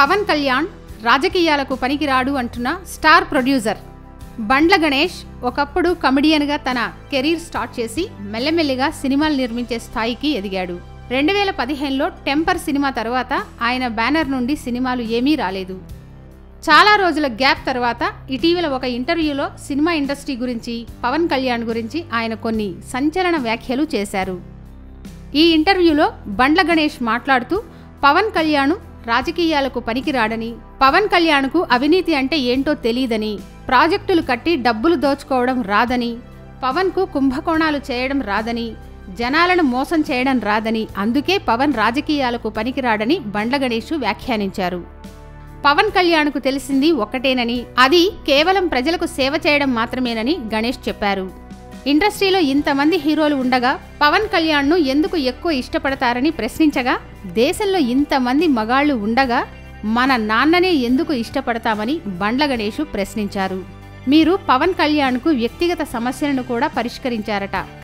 పవన్ కళ్యాణ్ రాజకీయాలకు పనికిరాడు అంటున్న స్టార్ ప్రొడ్యూసర్ బండ్ల గణేష్ ఒకప్పుడు కమెడియన్గా తన కెరీర్ స్టార్ట్ చేసి మెల్లమెల్లిగా సినిమాలు నిర్మించే స్థాయికి ఎదిగాడు. 2015లో టెంపర్ సినిమా తర్వాత ఆయన బ్యానర్ నుండి సినిమాలు ఏమీ రాలేదు. చాలా రోజుల గ్యాప్ తర్వాత ఇటీవల ఒక ఇంటర్వ్యూలో సినిమా ఇండస్ట్రీ గురించి, పవన్ కళ్యాణ్ గురించి ఆయన కొన్ని సంచలన వ్యాఖ్యలు చేశారు. ఈ ఇంటర్వ్యూలో బండ్ల గణేష్ మాట్లాడుతూ పవన్ కళ్యాణ్ రాజకీయాలకు పనికిరాడని, పవన్ కళ్యాణ్కు అవినీతి అంటే ఏంటో తెలీదని, ప్రాజెక్టులు కట్టి డబ్బులు దోచుకోవడం రాదని, పవన్కు కుంభకోణాలు చేయడం రాదని, జనాలను మోసం చేయడం రాదని, అందుకే పవన్ రాజకీయాలకు పనికిరాడని బండ్ల గణేష్ వ్యాఖ్యానించారు. పవన్ కళ్యాణ్కు తెలిసింది ఒక్కటేనని, అది కేవలం ప్రజలకు సేవ చేయడం మాత్రమేనని గణేష్ చెప్పారు. ఇండస్ట్రీలో ఇంతమంది హీరోలు ఉండగా పవన్ కళ్యాణ్ను ఎందుకు ఎక్కువ ఇష్టపడతారని ప్రశ్నించగా, దేశంలో ఇంతమంది మగాళ్లు ఉండగా మన నాన్ననే ఎందుకు ఇష్టపడతామని బండ్ల గణేష్ ప్రశ్నించారు. మీరు పవన్ కళ్యాణ్కు వ్యక్తిగత సమస్యలను కూడా పరిష్కరించారట.